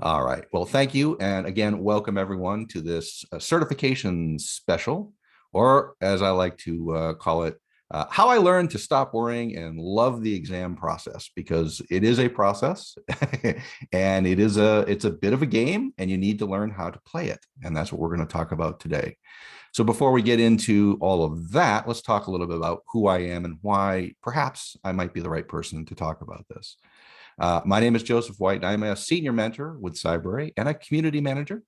All right. Well, thank you. And again, welcome everyone to this certification special, or as I like to call it, how I learned to stop worrying and love the exam process, because it is a process and it's a bit of a game, and you need to learn how to play it. And that's what we're going to talk about today. So before we get into all of that, let's talk a little bit about who I am and why perhaps I might be the right person to talk about this. My name is Joseph White, and I'm a senior mentor with Cybrary and a community manager.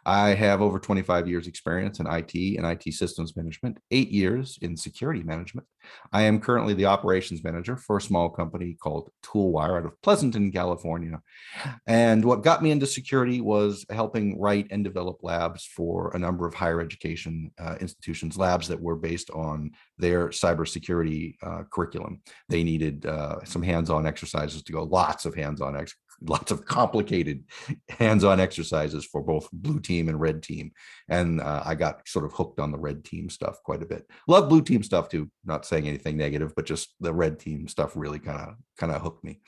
I have over 25 years experience in IT and IT systems management, 8 years in security management. I am currently the operations manager for a small company called Toolwire out of Pleasanton, California. And what got me into security was helping write and develop labs for a number of higher education institutions, labs that were based on their cybersecurity curriculum. They needed some hands-on exercises to go, lots of complicated hands-on exercises for both blue team and red team. And I got sort of hooked on the red team stuff quite a bit. Love blue team stuff too, not saying anything negative, but just the red team stuff really kind of hooked me.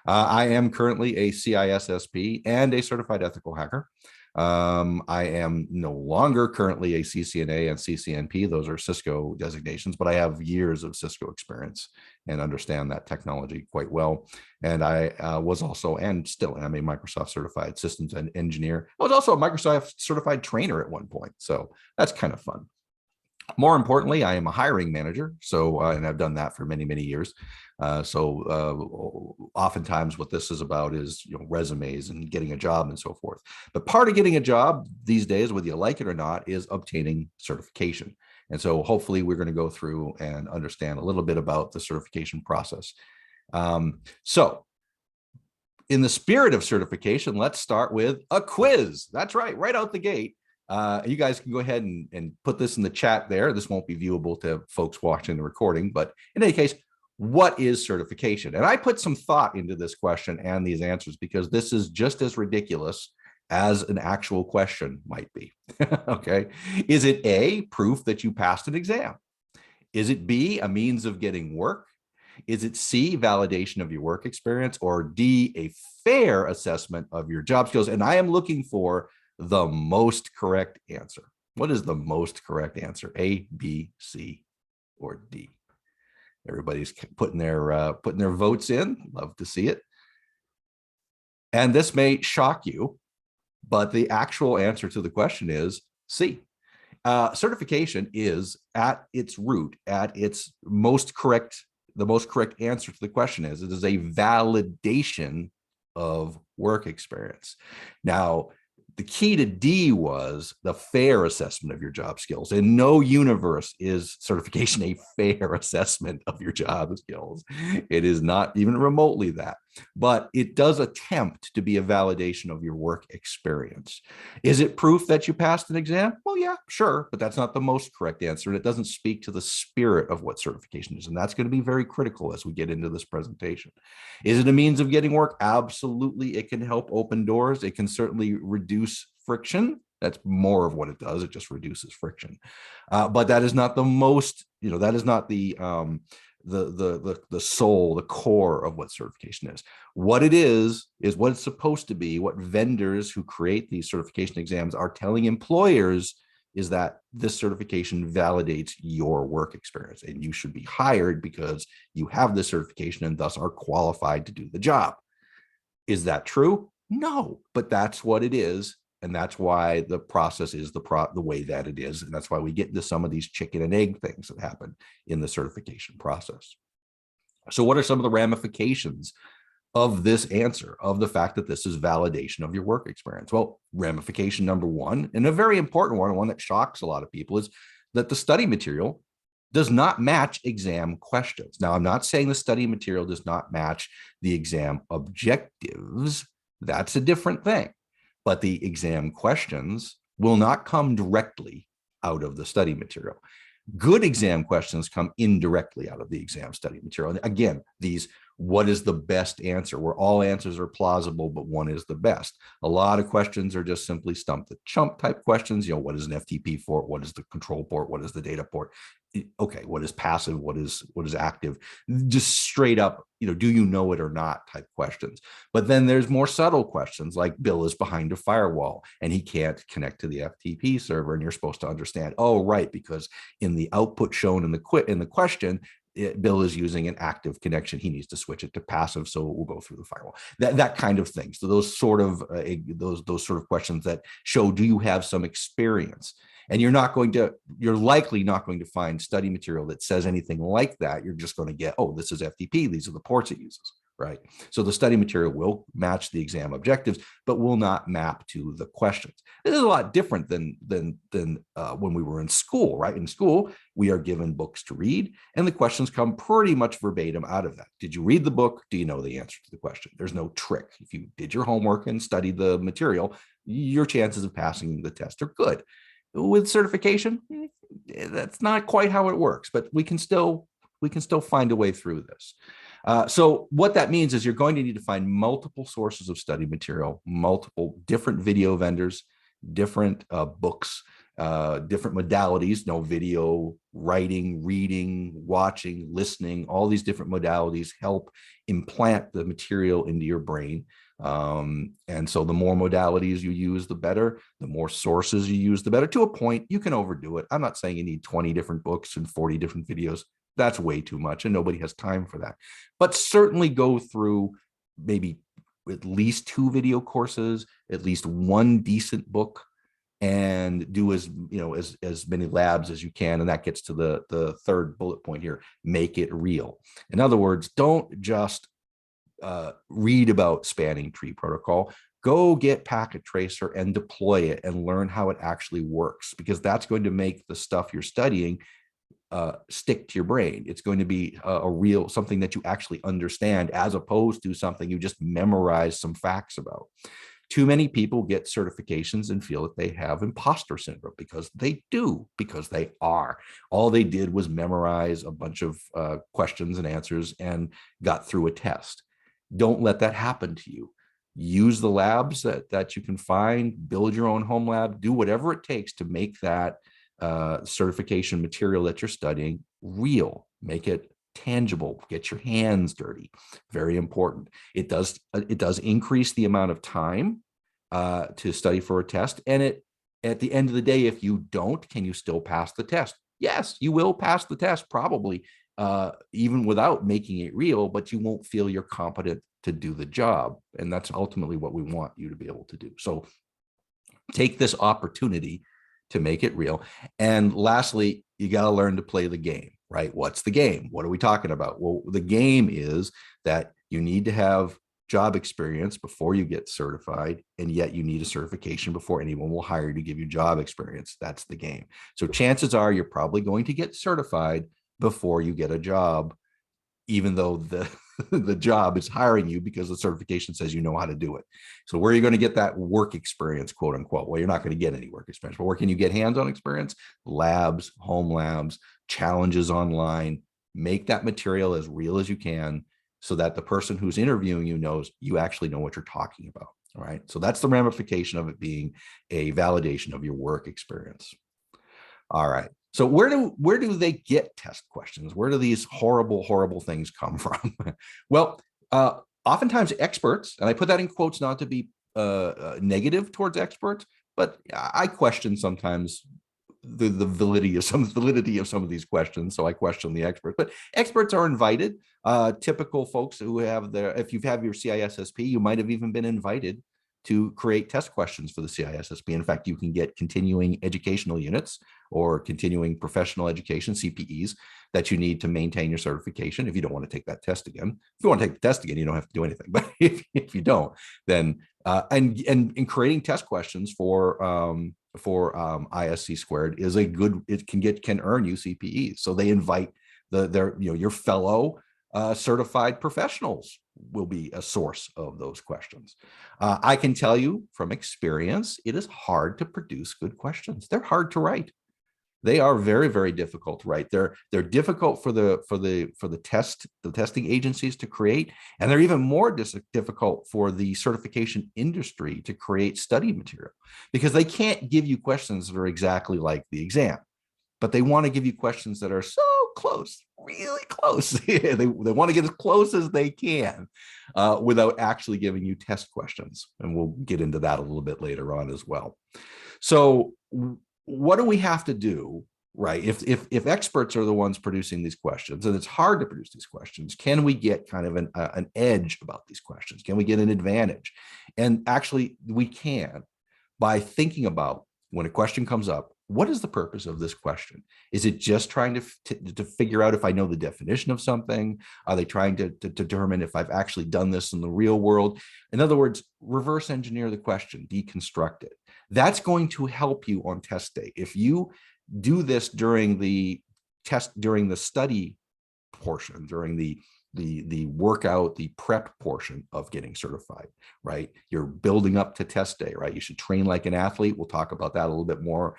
I am currently a CISSP and a certified ethical hacker. I am no longer currently a CCNA and CCNP. Those are Cisco designations, but I have years of Cisco experience and understand that technology quite well. And I was also, and still am, a Microsoft certified systems engineer. I was also a Microsoft certified trainer at one point. So that's kind of fun. More importantly, I am a hiring manager. So, and I've done that for many, many years. Oftentimes what this is about is, resumes and getting a job and so forth. But part of getting a job these days, whether you like it or not, is obtaining certification. And so hopefully we're going to go through and understand a little bit about the certification process. So in the spirit of certification, let's start with a quiz. That's right out the gate. You guys can go ahead and put this in the chat there. This won't be viewable to folks watching the recording, but in any case, what is certification? And I put some thought into this question and these answers because this is just as ridiculous as an actual question might be. Okay. Is it A, proof that you passed an exam? Is it B, a means of getting work? Is it C, validation of your work experience? Or D, a fair assessment of your job skills? And I am looking for the most correct answer. What is the most correct answer? A, B, C, or D? Everybody's putting their votes in. Love to see it. And this may shock you, but the actual answer to the question is C. Certification is at its root, at its most correct, the most correct answer to the question is, it is a validation of work experience. Now, the key to D was the fair assessment of your job skills. In no universe is certification a fair assessment of your job skills. It is not even remotely that, but it does attempt to be a validation of your work experience. Is it proof that you passed an exam? Well, yeah, sure, but that's not the most correct answer. And it doesn't speak to the spirit of what certification is. And that's going to be very critical as we get into this presentation. Is it a means of getting work? Absolutely. It can help open doors. It can certainly reduce friction. That's more of what it does. It just reduces friction. But that is not the most, that is not the soul, the core of what certification is. What it is what it's supposed to be. What vendors who create these certification exams are telling employers is that this certification validates your work experience, and you should be hired because you have this certification and thus are qualified to do the job. Is that true? No, but that's what it is. And that's why the process is the way that it is. And that's why we get into some of these chicken and egg things that happen in the certification process. So what are some of the ramifications of this answer, of the fact that this is validation of your work experience? Well, ramification number one, and a very important one that shocks a lot of people, is that the study material does not match exam questions. Now, I'm not saying the study material does not match the exam objectives. That's a different thing. But the exam questions will not come directly out of the study material. Good exam questions come indirectly out of the exam study material. And again, these What is the best answer? Where all answers are plausible, but one is the best. A lot of questions are just simply stump the chump type questions. What is an FTP port? What is the control port? What is the data port? Okay, what is passive? What is active? Just straight up, do you know it or not type questions. But then there's more subtle questions like Bill is behind a firewall and he can't connect to the FTP server, and you're supposed to understand, oh, right, because in the output shown in the question, Bill is using an active connection. He needs to switch it to passive, so it will go through the firewall. That kind of thing. So those sort of questions that show, do you have some experience? And you're likely not going to find study material that says anything like that. You're just going to get, oh, this is FTP. These are the ports it uses, right? So the study material will match the exam objectives, but will not map to the questions. This is a lot different than when we were in school, right? In school, we are given books to read, and the questions come pretty much verbatim out of that. Did you read the book? Do you know the answer to the question? There's no trick. If you did your homework and studied the material, your chances of passing the test are good. With certification, that's not quite how it works, but we can still find a way through this. So what that means is you're going to need to find multiple sources of study material, multiple different video vendors, different books, different modalities, video, writing, reading, watching, listening, all these different modalities help implant the material into your brain. And so the more modalities you use, the better. The more sources you use, the better. To a point, you can overdo it. I'm not saying you need 20 different books and 40 different videos. That's way too much, and nobody has time for that. But certainly go through maybe at least 2 video courses, at least 1 decent book, and do as many labs as you can. And that gets to the third bullet point here: make it real. In other words, don't just read about spanning tree protocol. Go get Packet Tracer and deploy it and learn how it actually works, because that's going to make the stuff you're studying stick to your brain. It's going to be a real something that you actually understand, as opposed to something you just memorize some facts about. Too many people get certifications and feel that they have imposter syndrome, because they do, because they are. All they did was memorize a bunch of questions and answers and got through a test. Don't let that happen to you. Use the labs that you can find, build your own home lab, do whatever it takes to make that certification material that you're studying real. Make it tangible. Get your hands dirty. Very important. It does increase the amount of time to study for a test. And at the end of the day, if you don't, can you still pass the test? Yes, you will pass the test, probably even without making it real, but you won't feel you're competent to do the job. And that's ultimately what we want you to be able to do. So take this opportunity to make it real. And lastly, you got to learn to play the game, right? What's the game? What are we talking about? Well, the game is that you need to have job experience before you get certified, and yet you need a certification before anyone will hire you to give you job experience. That's the game. So chances are you're probably going to get certified before you get a job, even though the job is hiring you because the certification says you know how to do it. So where are you going to get that work experience, quote unquote? Well, you're not going to get any work experience, but where can you get hands-on experience? Labs, home labs, challenges online. Make that material as real as you can, so that the person who's interviewing you knows you actually know what you're talking about. All right. So that's the ramification of it being a validation of your work experience. All right. So where do they get test questions? Where do these horrible things come from? Well, oftentimes experts, and I put that in quotes not to be negative towards experts, but I question sometimes the validity of some of these questions. So I question the experts, but experts are invited. Typical folks who have if you have your CISSP, you might have even been invited to create test questions for the CISSP. In fact, you can get continuing educational units or continuing professional education, CPEs, that you need to maintain your certification if you don't want to take that test again. If you want to take the test again, you don't have to do anything. But if you don't, then and in creating test questions for ISC squared is a good, it can earn you CPEs. So they invite your fellow certified professionals will be a source of those questions. I can tell you from experience, it is hard to produce good questions. They're hard to write. They are very, very difficult to write. They're difficult for the testing agencies to create, and they're even more difficult for the certification industry to create study material, because they can't give you questions that are exactly like the exam, but they want to give you questions that are so close, really close. They want to get as close as they can without actually giving you test questions. And we'll get into that a little bit later on as well. So what do we have to do, right? If experts are the ones producing these questions, and it's hard to produce these questions, can we get kind of an edge about these questions? Can we get an advantage? And actually, we can, by thinking about, when a question comes up, what is the purpose of this question? Is it just trying to figure out if I know the definition of something? Are they trying to determine if I've actually done this in the real world? In other words, reverse engineer the question, deconstruct it. That's going to help you on test day. If you do this during the study portion, during the workout, the prep portion of getting certified, right? You're building up to test day, right? You should train like an athlete. We'll talk about that a little bit more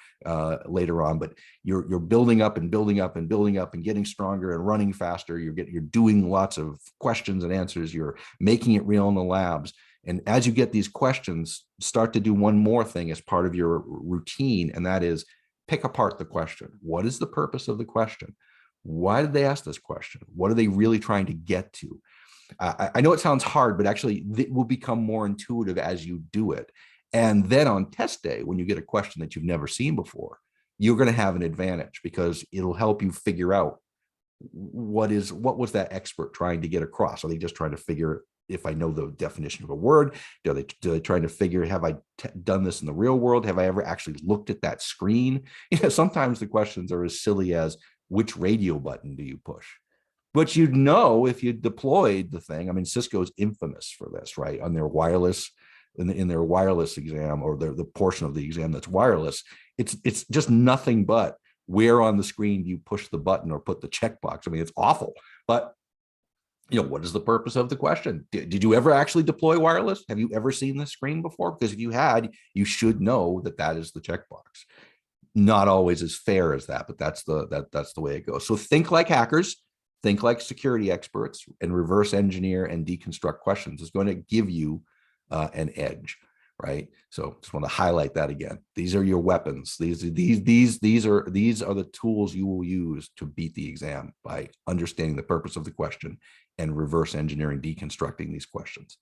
later on, but you're building up and building up and building up and getting stronger and running faster. You're doing lots of questions and answers. You're making it real in the labs. And as you get these questions, start to do one more thing as part of your routine, and that is pick apart the question. What is the purpose of the question? Why did they ask this question? What are they really trying to get to? I know it sounds hard, but actually it will become more intuitive as you do it. And then on test day, when you get a question that you've never seen before, you're going to have an advantage, because it'll help you figure out what was that expert trying to get across. Are they just trying to figure if I know the definition of a word? Do they trying to figure, have I done this in the real world? Have I ever actually looked at that screen? Sometimes the questions are as silly as, which radio button do you push? But you'd know if you deployed the thing. I mean, Cisco's infamous for this, right? On their wireless, in their wireless exam, or the portion of the exam that's wireless, it's just nothing but where on the screen do you push the button or put the checkbox. I mean, it's awful. But what is the purpose of the question? Did you ever actually deploy wireless? Have you ever seen this screen before? Because if you had, you should know that is the checkbox. Not always as fair as that, but that's the way it goes. So think like hackers, think like security experts, and reverse engineer and deconstruct questions is going to give you an edge, right? So just want to highlight that again. These are your weapons. These are the tools you will use to beat the exam, by understanding the purpose of the question and reverse engineering, deconstructing these questions.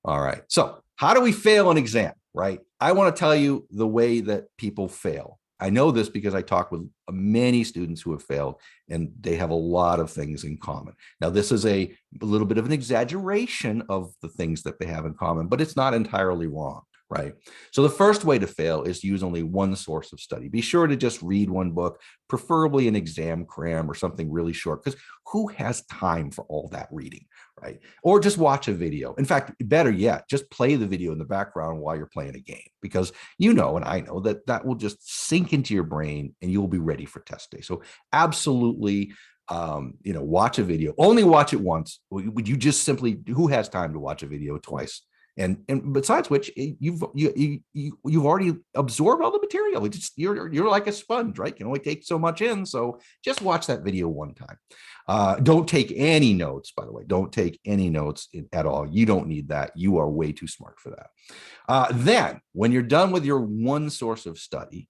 All right. So how do we fail an exam, right? I want to tell you the way that people fail. I know this because I talk with many students who have failed, and they have a lot of things in common. Now, this is a little bit of an exaggeration of the things that they have in common, but it's not entirely wrong, right? So the first way to fail is to use only one source of study. Be sure to just read one book, preferably an exam cram or something really short, because who has time for all that reading, right? Or just watch a video. In fact, better yet, just play the video in the background while you're playing a game, because and I know that will just sink into your brain and you'll be ready for test day. So absolutely, watch a video. Only watch it once. Would you just simply, who has time to watch a video twice? And besides which, you've already absorbed all the material. You're like a sponge, right? You can only take so much in. So just watch that video one time. Don't take any notes, by the way. Don't take any notes at all. You don't need that. You are way too smart for that. Then, when you're done with your one source of study,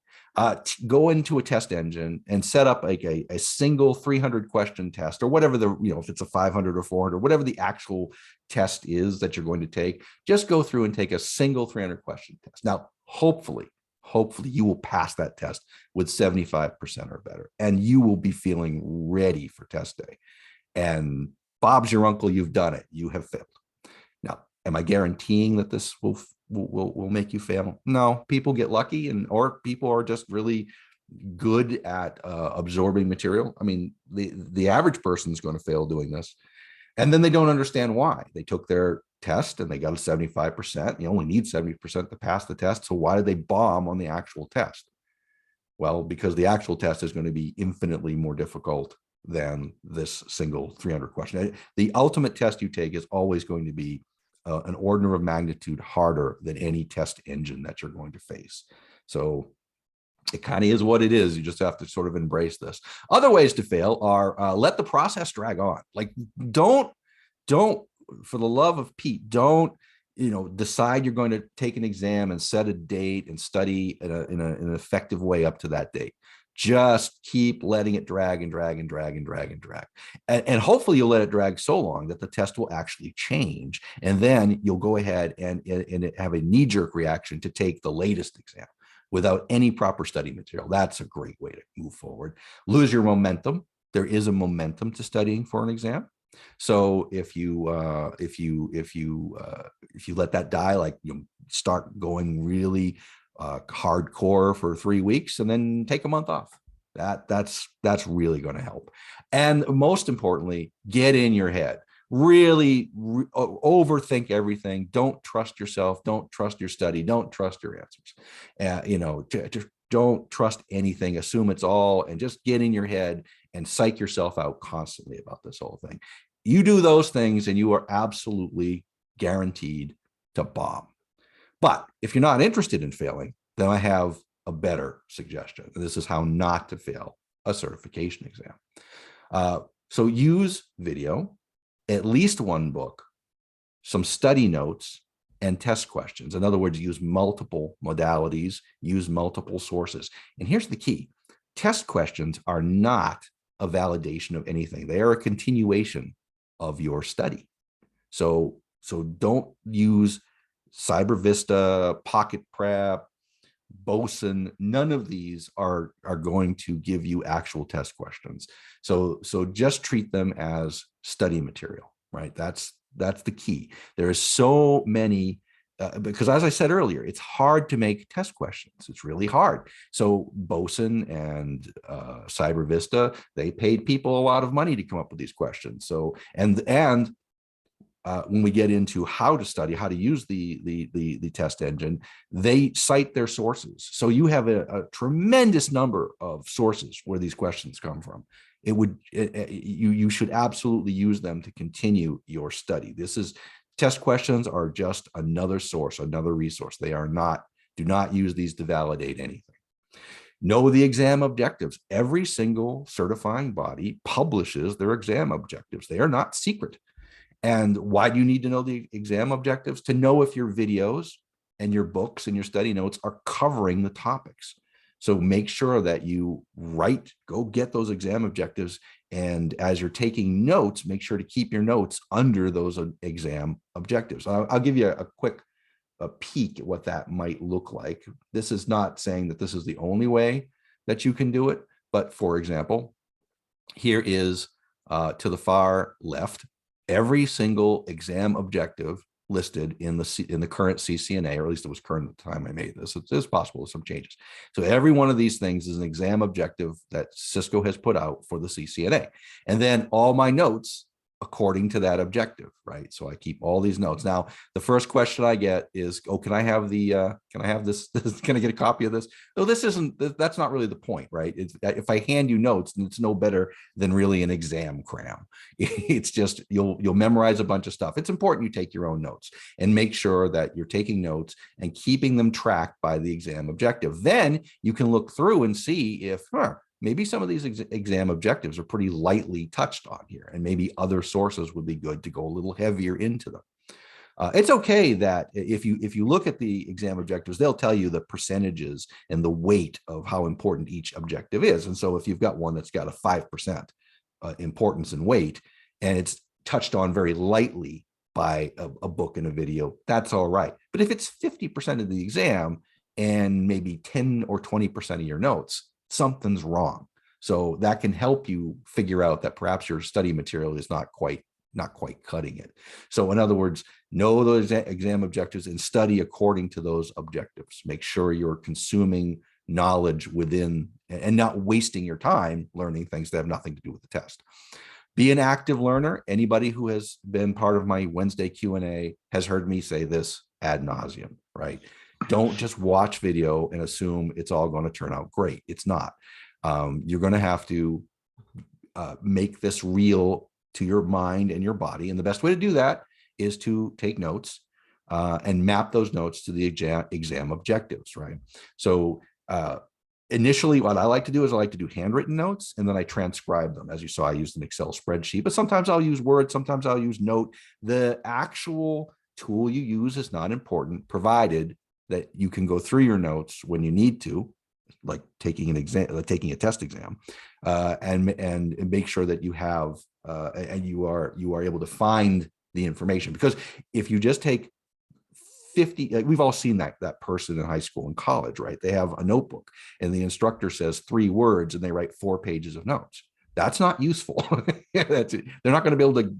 go into a test engine and set up like a single 300 question test, or whatever if it's a 500 or 400, whatever the actual test is that you're going to take. Just go through and take a single 300 question test. Now, hopefully you will pass that test with 75% or better, and you will be feeling ready for test day. And Bob's your uncle. You've done it. You have failed. Now, am I guaranteeing that this will make you fail? No, people get lucky, or people are just really good at absorbing material. I mean, the average person is going to fail doing this, and then they don't understand why. They took their test and they got a 75%. You only need 70% to pass the test. So why did they bomb on the actual test? Well, because the actual test is going to be infinitely more difficult than this single 300 question. The ultimate test you take is always going to be an order of magnitude harder than any test engine that you're going to face. So It kind of is what it is. You just have to sort of embrace this. Other ways to fail are let the process drag on. Like don't, for the love of Pete, don't, decide you're going to take an exam and set a date and study in an effective way up to that date. Just keep letting it drag and drag and drag and drag and drag. And hopefully you'll let it drag so long that the test will actually change. And then you'll go ahead and have a knee-jerk reaction to take the latest exam without any proper study material. That's a great way to move forward. Lose your momentum. There is a momentum to studying for an exam. So if you let that die, like you start going really hardcore for 3 weeks and then take a month off, that's really going to help. And most importantly, get in your head. Really overthink everything. Don't trust yourself. Don't trust your study. Don't trust your answers. Just don't trust anything. Assume it's all, and just get in your head and psych yourself out constantly about this whole thing. You do those things and you are absolutely guaranteed to bomb. But if you're not interested in failing, then I have a better suggestion. This is how not to fail a certification exam. So use video, at least one book, some study notes, and test questions. In other words, use multiple modalities, use multiple sources. And here's the key. Test questions are not a validation of anything. They are a continuation of your study. So don't use CyberVista, Pocket Prep, Boson. None of these are going to give you actual test questions. So just treat them as study material, right? That's the key. There is so many, because as I said earlier, it's hard to make test questions. It's really hard. So Boson and CyberVista, they paid people a lot of money to come up with these questions. So and when we get into how to study, how to use the test engine, they cite their sources. So you have a tremendous number of sources where these questions come from. You should absolutely use them to continue your study. Test questions are just another source, another resource. Do not use these to validate anything. Know the exam objectives. Every single certifying body publishes their exam objectives. They are not secret. And why do you need to know the exam objectives? To know if your videos and your books and your study notes are covering the topics. So make sure that you go get those exam objectives. And as you're taking notes, make sure to keep your notes under those exam objectives. I'll give you a quick peek at what that might look like. This is not saying that this is the only way that you can do it. But for example, here is to the far left, every single exam objective listed in the current CCNA, or at least it was current at the time I made this. It's possible some changes. So every one of these things is an exam objective that Cisco has put out for the CCNA. And then all my notes according to that objective, right? So I keep all these notes. Now, the first question I get is, oh, can I have this? Can I get a copy of this? No, that's not really the point, right? If I hand you notes, then it's no better than really an exam cram. It's just, you'll memorize a bunch of stuff. It's important you take your own notes and make sure that you're taking notes and keeping them tracked by the exam objective. Then you can look through and see if, maybe some of these exam objectives are pretty lightly touched on here, and maybe other sources would be good to go a little heavier into them. It's okay that if you look at the exam objectives, they'll tell you the percentages and the weight of how important each objective is. And so if you've got one that's got a 5% importance and weight, and it's touched on very lightly by a book and a video, that's all right. But if it's 50% of the exam and maybe 10 or 20% of your notes, something's wrong. So that can help you figure out that perhaps your study material is not quite cutting it. So in other words, know those exam objectives and study according to those objectives. Make sure you're consuming knowledge within and not wasting your time learning things that have nothing to do with the test. Be an active learner. Anybody who has been part of my Wednesday Q&A has heard me say this ad nauseum, right? Don't just watch video and assume it's all going to turn out great. It's not. You're going to have to make this real to your mind and your body. And the best way to do that is to take notes and map those notes to the exam objectives, right? So Initially, what I like to do is I like to do handwritten notes, and then I transcribe them. As you saw, I used an Excel spreadsheet, but sometimes I'll use Word, sometimes I'll use Note. The actual tool you use is not important, provided that you can go through your notes when you need to, like taking an exam, like taking a test exam, and make sure that you have and you are able to find the information. Because if you just take 50, like we've all seen that person in high school and college, right? They have a notebook and the instructor says 3 words and they write 4 pages of notes. That's not useful. That's it. They're not going to be able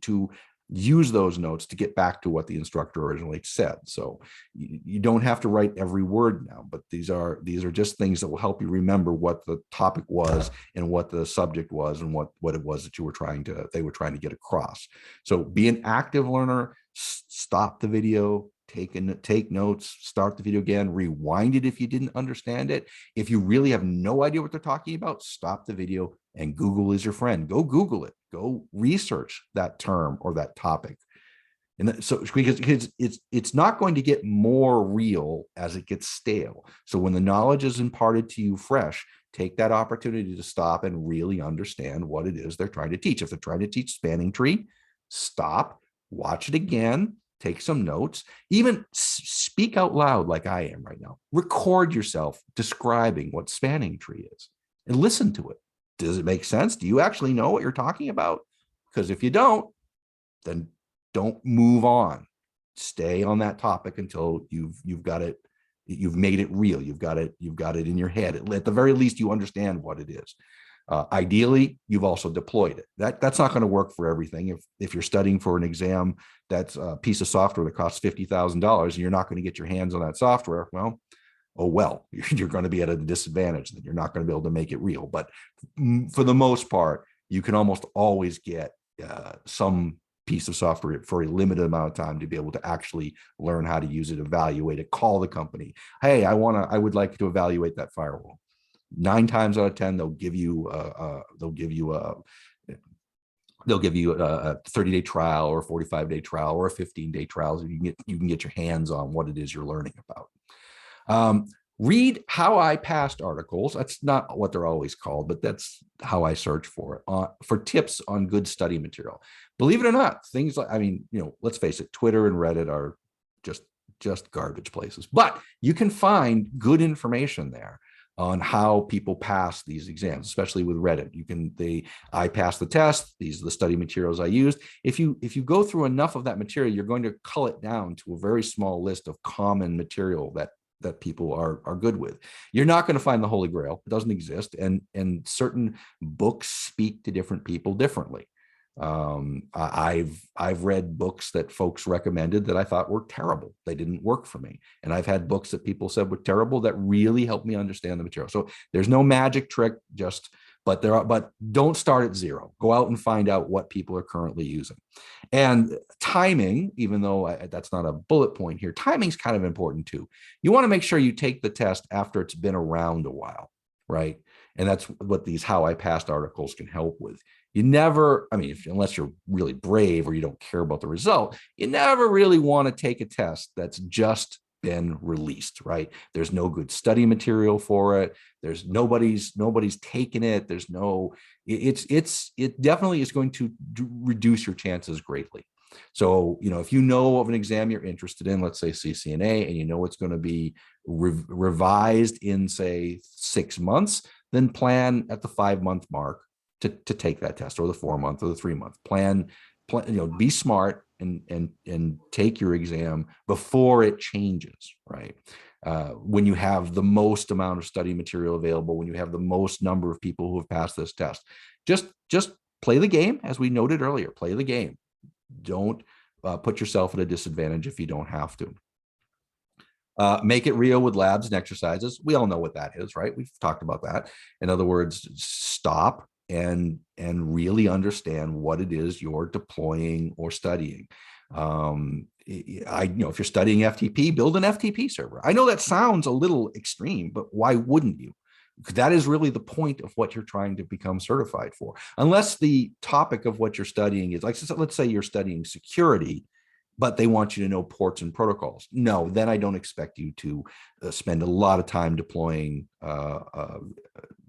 to use those notes to get back to what the instructor originally said. So you don't have to write every word now, but these are just things that will help you remember what the topic was and what the subject was and what it was that they were trying to get across. So be an active learner. Stop the video, take notes, start the video again, rewind it if you didn't understand it. If you really have no idea what they're talking about, stop the video, and Google is your friend. Go Google it. Go research that term or that topic. And so because it's not going to get more real as it gets stale. So when the knowledge is imparted to you fresh, take that opportunity to stop and really understand what it is they're trying to teach. If they're trying to teach spanning tree, stop, watch it again, take some notes, even speak out loud like I am right now. Record yourself describing what spanning tree is and listen to it. Does it make sense? Do you actually know what you're talking about? Because if you don't, then don't move on. Stay on that topic until you've got it, you've made it real. You've got it in your head. At the very least, you understand what it is. Ideally, you've also deployed it. That's not going to work for everything. If you're studying for an exam, that's a piece of software that costs $50,000, and you're not going to get your hands on that software. Well, oh well, you're going to be at a disadvantage. Then you're not going to be able to make it real. But for the most part, you can almost always get some piece of software for a limited amount of time to be able to actually learn how to use it, evaluate it, call the company. Hey, I would like to evaluate that firewall. 9 times out of 10, they'll give you a 30-day trial or a 45-day trial or a 15-day trial. So you can get your hands on what it is you're learning about. Read How I Passed articles. That's not what they're always called, but that's how I search for it, for tips on good study material. Believe it or not, things like, let's face it, Twitter and Reddit are just garbage places, but you can find good information there on how people pass these exams, especially with Reddit. I passed the test. These are the study materials I used. If you go through enough of that material, you're going to cull it down to a very small list of common material that people are good with. You're not going to find the Holy Grail. It doesn't exist. And certain books speak to different people differently. I've read books that folks recommended that I thought were terrible. They didn't work for me. And I've had books that people said were terrible that really helped me understand the material. So there's no magic trick, but don't start at zero. Go out and find out what people are currently using. And timing, even though that's not a bullet point here, timing's kind of important too. You want to make sure you take the test after it's been around a while, right? And that's what these How I Passed articles can help with. You never, unless you're really brave or you don't care about the result, you never really want to take a test that's just been released, right? There's no good study material for it. There's nobody's taken it. It definitely is going to reduce your chances greatly. So, if you know of an exam you're interested in, let's say CCNA, and you know it's going to be revised in, say, 6 months, then plan at the 5-month mark to take that test, or the 4-month or the 3-month plan, be smart and take your exam before it changes, right? When you have the most amount of study material available, when you have the most number of people who have passed this test, just play the game. As we noted earlier, play the game. Don't put yourself at a disadvantage if you don't have to. Make it real with labs and exercises. We all know what that is, right? We've talked about that. In other words, stop and really understand what it is you're deploying or studying. If you're studying FTP, build an FTP server. I know that sounds a little extreme, but why wouldn't you? Because that is really the point of what you're trying to become certified for. Unless the topic of what you're studying is, like, let's say you're studying security, but they want you to know ports and protocols. No, then I don't expect you to spend a lot of time deploying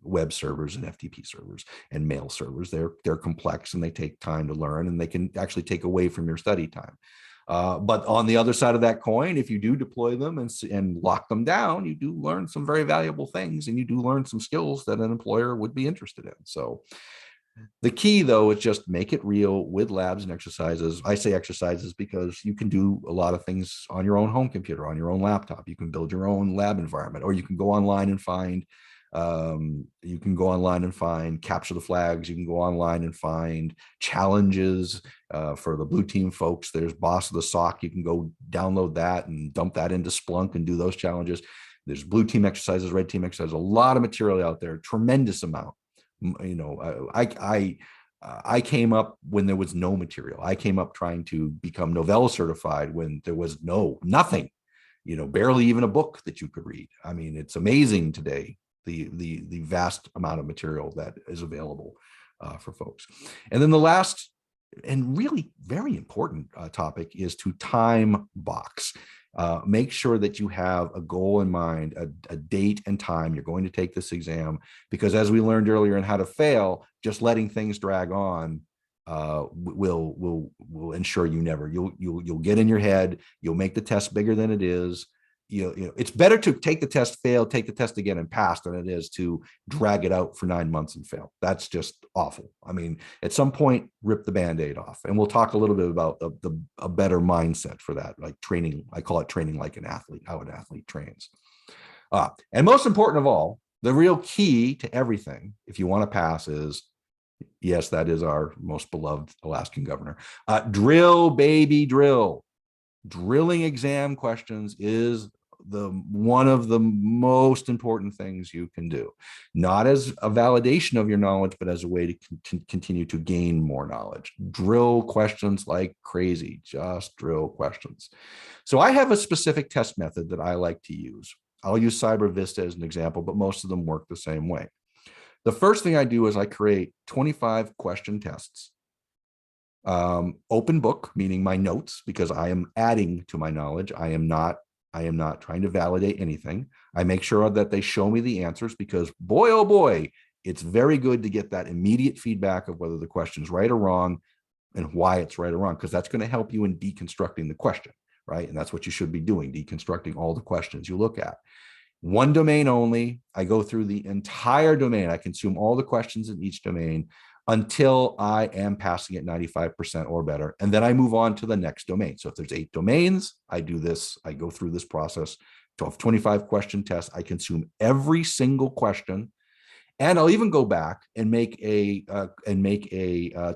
web servers and FTP servers and mail servers. They're complex and they take time to learn, and they can actually take away from your study time. But on the other side of that coin, if you do deploy them and lock them down, you do learn some very valuable things, and you do learn some skills that an employer would be interested in. So the key, though, is just make it real with labs and exercises. I say exercises because you can do a lot of things on your own home computer, on your own laptop. You can build your own lab environment, or you can go online and find capture the flags. You can go online and find challenges for the blue team folks. There's Boss of the Sock. You can go download that and dump that into Splunk and do those challenges. There's blue team exercises, red team exercises, a lot of material out there, tremendous amount. You know, I came up when there was no material. I came up trying to become Novella certified when there was nothing, you know, barely even a book that you could read. I mean, it's amazing today, the vast amount of material that is available for folks. And then the last and really very important topic is to time box. Make sure that you have a goal in mind, a date and time you're going to take this exam, because as we learned earlier in How to Fail, just letting things drag on will ensure you'll get in your head, you'll make the test bigger than it is. You know, it's better to take the test, fail, take the test again and pass than it is to drag it out for 9 months and fail. That's just awful. I mean, at some point, rip the Band-Aid off. And we'll talk a little bit about a better mindset for that, like training. I call it training like an athlete, how an athlete trains. And most important of all, the real key to everything, if you want to pass, is, yes, that is our most beloved Alaskan governor. Drill, baby, drill. Drilling exam questions is one of the most important things you can do, not as a validation of your knowledge, but as a way to continue to gain more knowledge. Drill questions like crazy, just drill questions. So I have a specific test method that I like to use. I'll use CyberVista as an example, but most of them work the same way. The first thing I do is I create 25 question tests. Open book, meaning my notes, because I am adding to my knowledge. I am not trying to validate anything. I make sure that they show me the answers, because boy, oh boy, it's very good to get that immediate feedback of whether the question is right or wrong and why it's right or wrong, because that's going to help you in deconstructing the question, right? And that's what you should be doing, deconstructing all the questions you look at. One domain only. I go through the entire domain. I consume all the questions in each domain until I am passing at 95% or better. And then I move on to the next domain. So if there's 8 domains, I do this, I go through this process, 25 question tests. I consume every single question. And I'll even go back and make a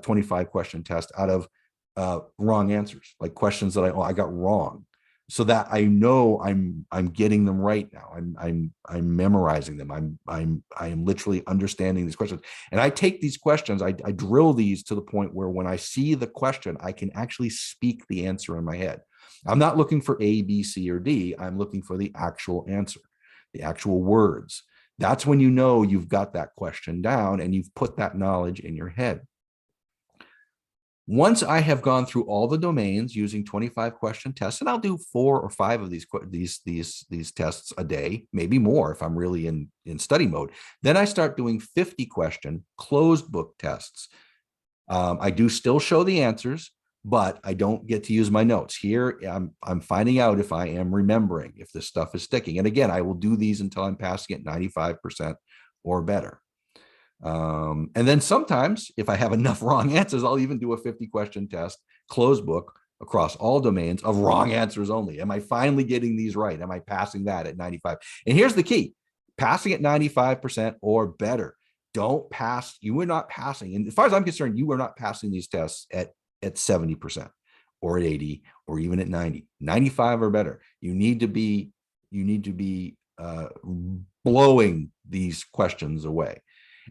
25 question test out of wrong answers, like questions that I got wrong, so that I know I'm getting them right now. I'm memorizing them. I'm literally understanding these questions. And I take these questions, I drill these to the point where when I see the question, I can actually speak the answer in my head. I'm not looking for A, B, C, or D. I'm looking for the actual answer, the actual words. That's when you know you've got that question down and you've put that knowledge in your head. Once I have gone through all the domains using 25 question tests, and I'll do 4 or 5 of these tests a day, maybe more if I'm really in study mode, then I start doing 50 question closed book tests. I do still show the answers, but I don't get to use my notes. Here, I'm finding out if I am remembering, if this stuff is sticking. And again, I will do these until I'm passing at 95% or better. And then sometimes if I have enough wrong answers, I'll even do a 50 question test, closed book, across all domains of wrong answers only. Am I finally getting these right? Am I passing that at 95? And here's the key: passing at 95% or better. Don't pass. You are not passing. And as far as I'm concerned, you are not passing these tests at 70% or at 80 or even at 90, 95 or better. You need to be blowing these questions away.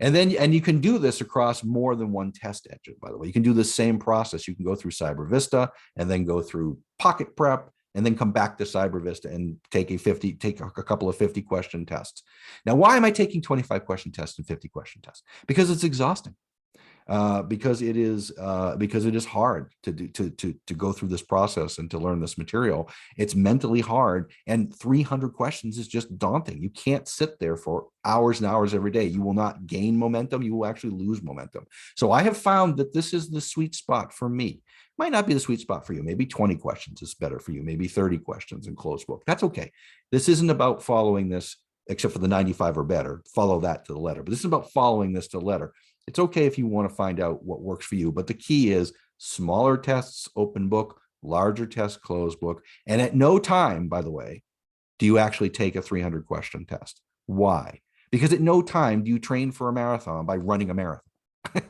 And you can do this across more than one test engine, by the way. You can do the same process. You can go through CyberVista and then go through Pocket Prep and then come back to CyberVista and take a couple of 50 question tests. Now, why am I taking 25 question tests and 50 question tests? Because it's exhausting. because it is hard to do to go through this process and to learn this material. It's mentally hard, and 300 questions is just daunting. You can't sit there for hours and hours every day. You will not gain momentum. You will actually lose momentum. So I have found that this is the sweet spot for me. Might not be the sweet spot for you. Maybe 20 questions is better for you. Maybe 30 questions in closed book. That's okay. This isn't about following this, except for the 95 or better. Follow that to the letter. But this is about following this to the letter. It's okay if you want to find out what works for you. But the key is smaller tests, open book, larger tests, closed book. And at no time, by the way, do you actually take a 300 question test. Why? Because at no time do you train for a marathon by running a marathon.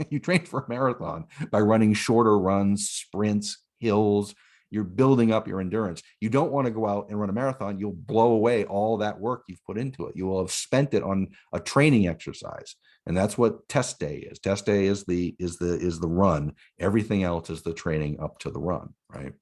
You train for a marathon by running shorter runs, sprints, hills. You're building up your endurance. You don't want to go out and run a marathon. You'll blow away all that work you've put into it. You will have spent it on a training exercise. And that's what test day is. Test day is the run. Everything else is the training up to the run, right?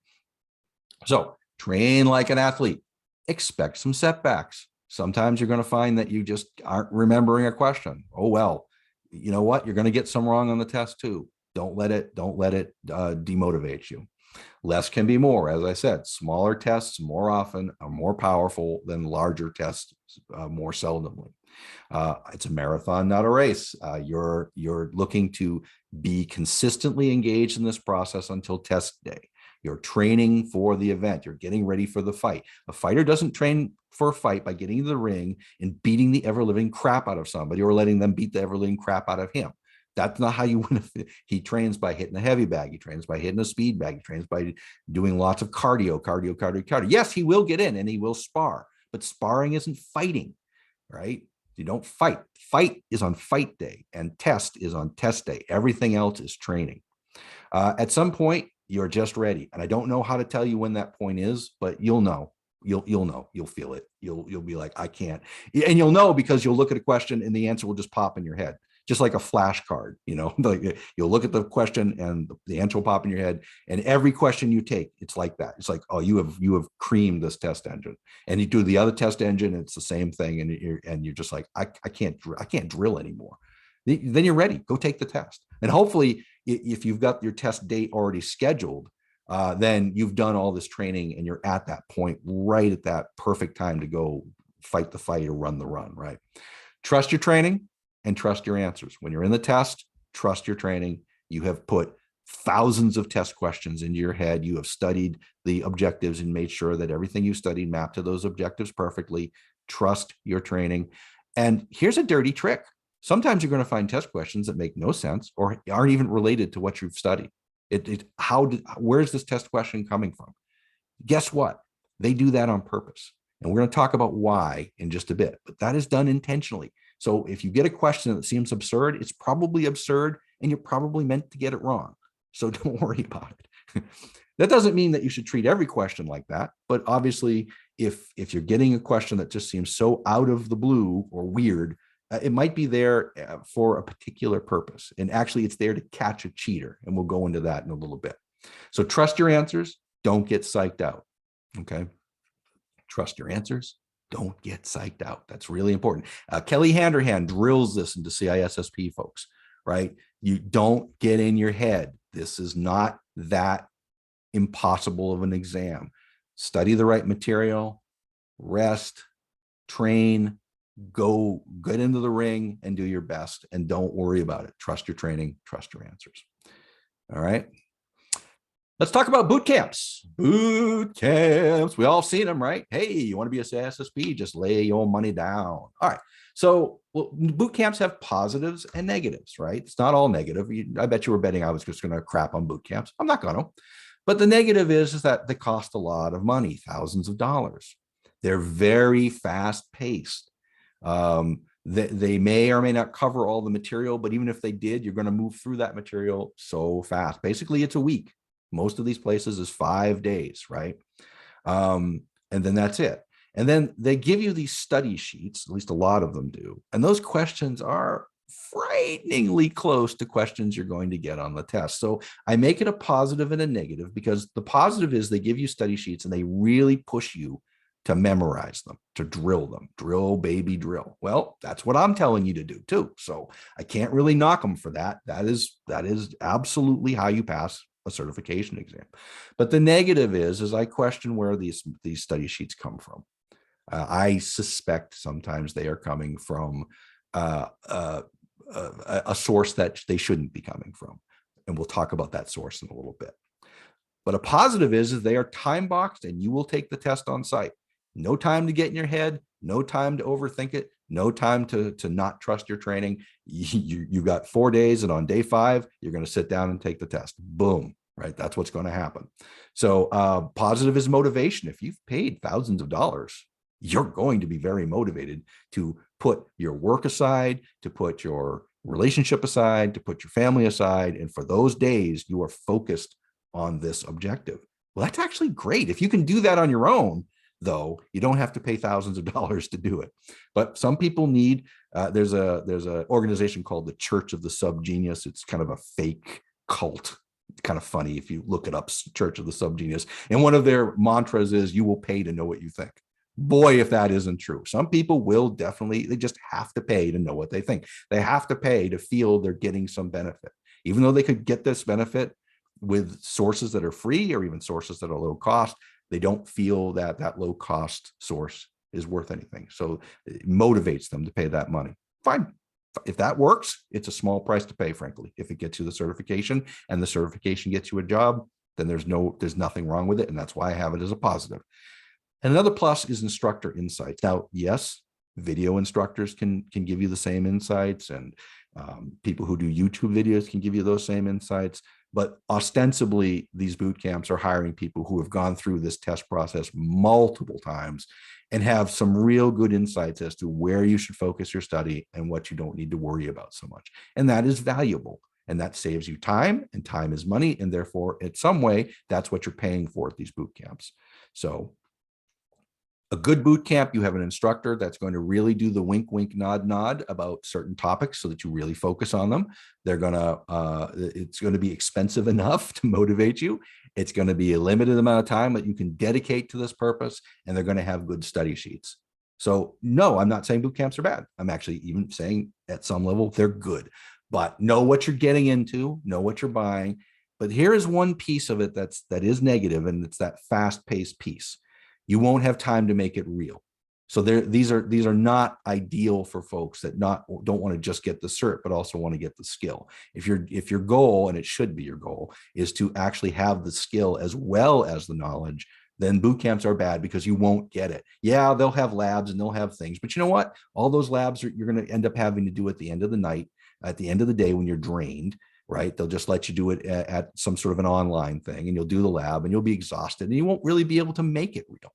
So train like an athlete. Expect some setbacks. Sometimes you're going to find that you just aren't remembering a question. Oh, well, you know what? You're going to get some wrong on the test too. Don't let it demotivate you. Less can be more. As I said, smaller tests more often are more powerful than larger tests more seldomly. It's a marathon, not a race. You're looking to be consistently engaged in this process until test day. You're training for the event. You're getting ready for the fight. A fighter doesn't train for a fight by getting into the ring and beating the ever-living crap out of somebody or letting them beat the ever-living crap out of him. That's not how you win. He trains by hitting a heavy bag. He trains by hitting a speed bag. He trains by doing lots of cardio. Yes, he will get in and he will spar, but sparring isn't fighting, right? You don't fight. Fight is on fight day and test is on test day. Everything else is training. At some point, you're just ready. And I don't know how to tell you when that point is, but you'll know. You'll know. You'll feel it. You'll be like, I can't. And you'll know because you'll look at a question and the answer will just pop in your head. Just like a flashcard, like you'll look at the question and the answer will pop in your head. And every question you take, it's like that. It's like, oh, you have creamed this test engine, and you do the other test engine. It's the same thing, and you're just like, I can't drill anymore. Then you're ready. Go take the test, and hopefully, if you've got your test date already scheduled, then you've done all this training, and you're at that point, right at that perfect time to go fight the fight or run the run. Right? Trust your training. And trust your answers. When you're in the test, trust your training. You have put thousands of test questions into your head. You have studied the objectives and made sure that everything you studied mapped to those objectives perfectly. Trust your training. And here's a dirty trick. Sometimes you're going to find test questions that make no sense or aren't even related to what you've studied. Where's this test question coming from? Guess what? They do that on purpose. And we're going to talk about why in just a bit, but that is done intentionally. So if you get a question that seems absurd, it's probably absurd and you're probably meant to get it wrong. So don't worry about it. That doesn't mean that you should treat every question like that. But obviously, if you're getting a question that just seems so out of the blue or weird, it might be there for a particular purpose. And actually, it's there to catch a cheater. And we'll go into that in a little bit. So trust your answers. Don't get psyched out. Okay. Trust your answers. Don't get psyched out. That's really important. Kelly Handerhan drills this into CISSP folks, right? You don't get in your head. This is not that impossible of an exam. Study the right material, rest, train, go get into the ring and do your best. And don't worry about it. Trust your training, trust your answers. All right. Let's talk about boot camps. Boot camps. We all seen them, right? Hey, you want to be a CISSP? Just lay your money down. All right. So boot camps have positives and negatives, right? It's not all negative. I bet you were betting I was just going to crap on boot camps. I'm not going to. But the negative is that they cost a lot of money, thousands of dollars. They're very fast paced. They may or may not cover all the material, but even if they did, you're going to move through that material so fast. Basically, it's a week. Most of these places is 5 days, right? And then that's it. And then they give you these study sheets, at least a lot of them do. And those questions are frighteningly close to questions you're going to get on the test. So I make it a positive and a negative because the positive is they give you study sheets and they really push you to memorize them, to drill them, drill, baby, drill. Well, that's what I'm telling you to do too. So I can't really knock them for that. That is absolutely how you pass a certification exam. But the negative is I question where these study sheets come from. I suspect sometimes they are coming from a source that they shouldn't be coming from. And we'll talk about that source in a little bit. But a positive is they are time boxed and you will take the test on site. No time to get in your head, no time to overthink it, no time to not trust your training. You got 4 days, and on day 5, you're going to sit down and take the test. Boom, right? That's what's going to happen. So positive is motivation. If you've paid thousands of dollars, you're going to be very motivated to put your work aside, to put your relationship aside, to put your family aside. And for those days, you are focused on this objective. Well, that's actually great. If you can do that on your own, though, you don't have to pay thousands of dollars to do it. But some people need, there's a organization called the Church of the Subgenius. It's kind of a fake cult. It's kind of funny if you look it up, Church of the Subgenius. And one of their mantras is, you will pay to know what you think. Boy, if that isn't true. Some people will definitely, they just have to pay to know what they think. They have to pay to feel they're getting some benefit, even though they could get this benefit with sources that are free or even sources that are low cost. They don't feel that that low cost source is worth anything. So it motivates them to pay that money. Fine. If that works, it's a small price to pay, frankly. If it gets you the certification and the certification gets you a job, then there's nothing wrong with it. And that's why I have it as a positive. And another plus is instructor insights. Now, yes, video instructors can give you the same insights, and people who do YouTube videos can give you those same insights. But ostensibly, these boot camps are hiring people who have gone through this test process multiple times and have some real good insights as to where you should focus your study and what you don't need to worry about so much. And that is valuable. And that saves you time, and time is money. And therefore, in some way, that's what you're paying for at these boot camps. So a good boot camp, you have an instructor that's going to really do the wink, wink, nod, nod about certain topics so that you really focus on them. They're going to, it's going to be expensive enough to motivate you. It's going to be a limited amount of time that you can dedicate to this purpose, and they're going to have good study sheets. So no, I'm not saying boot camps are bad. I'm actually even saying at some level they're good, but know what you're getting into, know what you're buying. But here is one piece of it that is negative, and it's that fast-paced piece. You won't have time to make it real. So these are not ideal for folks that don't want to just get the cert, but also want to get the skill. If your goal, and it should be your goal, is to actually have the skill as well as the knowledge, then boot camps are bad because you won't get it. Yeah, they'll have labs and they'll have things, but you know what? All those labs you're going to end up having to do at the end of the night, at the end of the day when you're drained. Right? They'll just let you do it at some sort of an online thing, and you'll do the lab and you'll be exhausted and you won't really be able to make it real.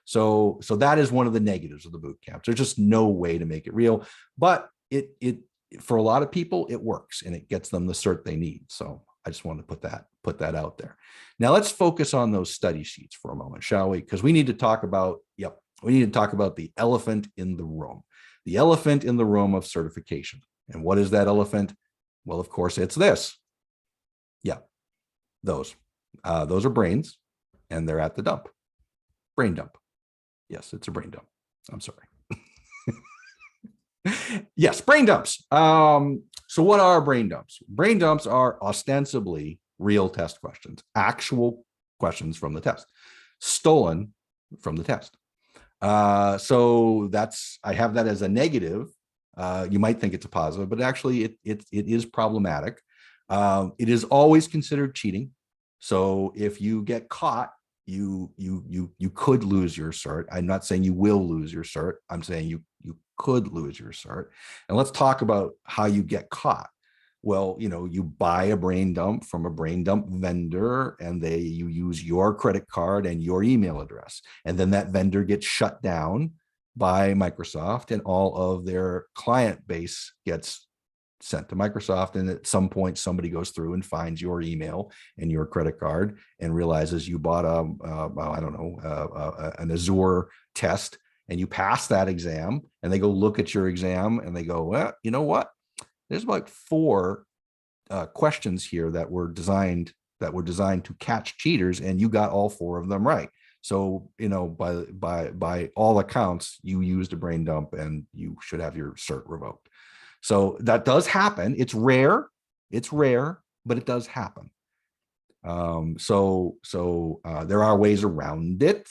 So that is one of the negatives of the boot camps. There's just no way to make it real, but it for a lot of people, it works and it gets them the cert they need. So I just wanted to put that out there. Now let's focus on those study sheets for a moment, shall we? Because we need to talk about, the elephant in the room, the elephant in the room of certification. And what is that elephant? Well, of course, it's this. Yeah, those are brains, and they're at the dump. Brain dump. Yes, it's a brain dump. I'm sorry. Yes, brain dumps. So what are brain dumps? Brain dumps are ostensibly real test questions, actual questions from the test, stolen from the test. So I have that as a negative. You might think it's a positive, but actually it is problematic. It is always considered cheating. So if you get caught, you could lose your cert. I'm not saying you will lose your cert. I'm saying you could lose your cert. And let's talk about how you get caught. Well, you buy a brain dump from a brain dump vendor, and you use your credit card and your email address. And then that vendor gets shut down by Microsoft, and all of their client base gets sent to Microsoft. And at some point, somebody goes through and finds your email and your credit card and realizes you bought an Azure test, and you pass that exam, and they go look at your exam and they go, well, you know what? There's about 4 questions here that were designed to catch cheaters, and you got all 4 of them right. So, you know, by all accounts, you used a brain dump and you should have your cert revoked. So that does happen. It's rare, but it does happen. There are ways around it.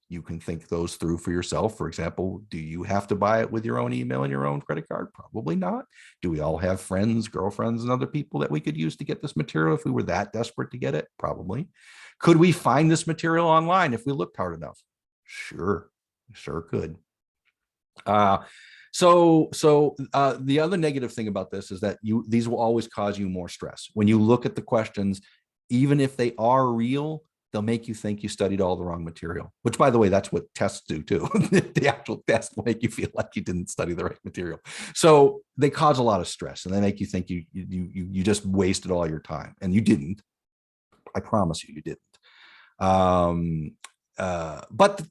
You can think those through for yourself. For example, do you have to buy it with your own email and your own credit card? Probably not. Do we all have friends, girlfriends, and other people that we could use to get this material if we were that desperate to get it? Probably. Could we find this material online if we looked hard enough? Sure could. The other negative thing about this is that these will always cause you more stress. When you look at the questions, even if they are real, they'll make you think you studied all the wrong material, which, by the way, that's what tests do too. The actual test will make you feel like you didn't study the right material. So they cause a lot of stress and they make you think you just wasted all your time, and you didn't. I promise you didn't. But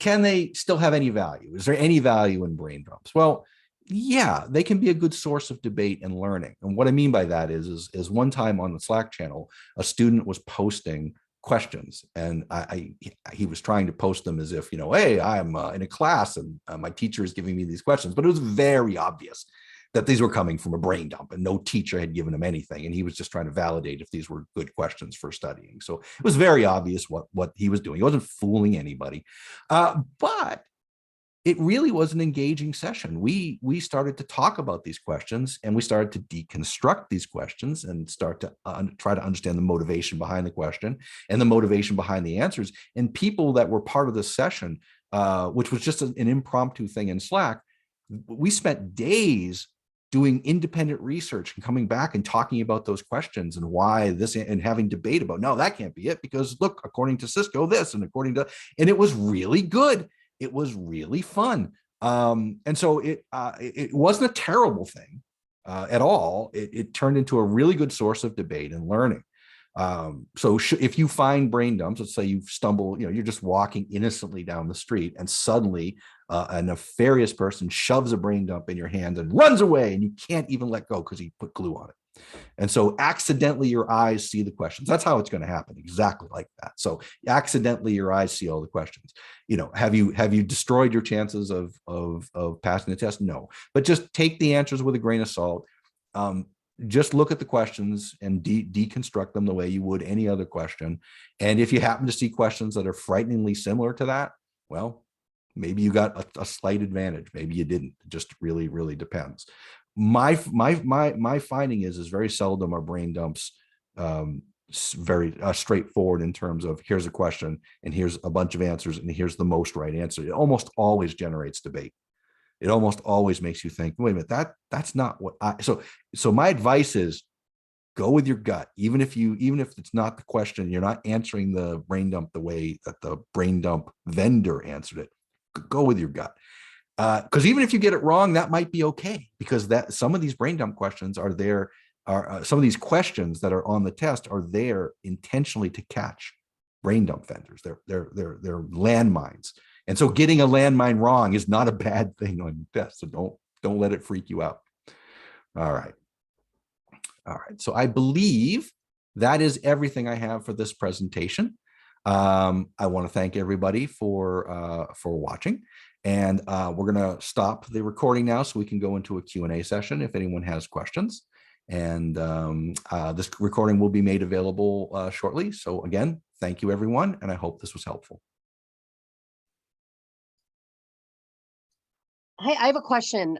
can they still have any value? Is there any value in brain dumps? Well, yeah, they can be a good source of debate and learning. And what I mean by that is one time on the Slack channel, a student was posting questions, and he was trying to post them as if, you know, hey, I'm in a class and my teacher is giving me these questions, but it was very obvious that these were coming from a brain dump and no teacher had given him anything. And he was just trying to validate if these were good questions for studying. So it was very obvious what he was doing. He wasn't fooling anybody, but it really was an engaging session. We started to talk about these questions, and we started to deconstruct these questions and start to try to understand the motivation behind the question and the motivation behind the answers. And people that were part of this session, which was just an impromptu thing in Slack, we spent days doing independent research and coming back and talking about those questions and why this, and having debate about, no, that can't be it, because look, according to Cisco, this, and according to, and it was really good. It was really fun. And so it wasn't a terrible thing at all. It turned into a really good source of debate and learning. So if you find brain dumps, let's say you stumble, you know, you're just walking innocently down the street and suddenly a nefarious person shoves a brain dump in your hand and runs away, and you can't even let go because he put glue on it. And so accidentally your eyes see the questions. That's how it's going to happen, exactly like that. So accidentally your eyes see all the questions. You know, have you destroyed your chances of passing the test? No, but just take the answers with a grain of salt. Just look at the questions and deconstruct them the way you would any other question. And if you happen to see questions that are frighteningly similar to that, well, maybe you got a slight advantage. Maybe you didn't. It just really, really depends. My finding is very seldom are brain dumps very straightforward in terms of here's a question and here's a bunch of answers and here's the most right answer. It almost always generates debate. It almost always makes you think, wait a minute, that's not what I, so my advice is go with your gut. Even if it's not the question, you're not answering the brain dump the way that the brain dump vendor answered it, go with your gut. Because even if you get it wrong, that might be okay, because that some of these brain dump questions are there, some of these questions that are on the test are there intentionally to catch brain dump vendors. They're landmines. And so getting a landmine wrong is not a bad thing on your test. So don't let it freak you out. All right. So I believe that is everything I have for this presentation. I want to thank everybody for watching. And we're going to stop the recording now so we can go into a Q&A session if anyone has questions. And this recording will be made available shortly. So again, thank you, everyone. And I hope this was helpful. Hey, I have a question.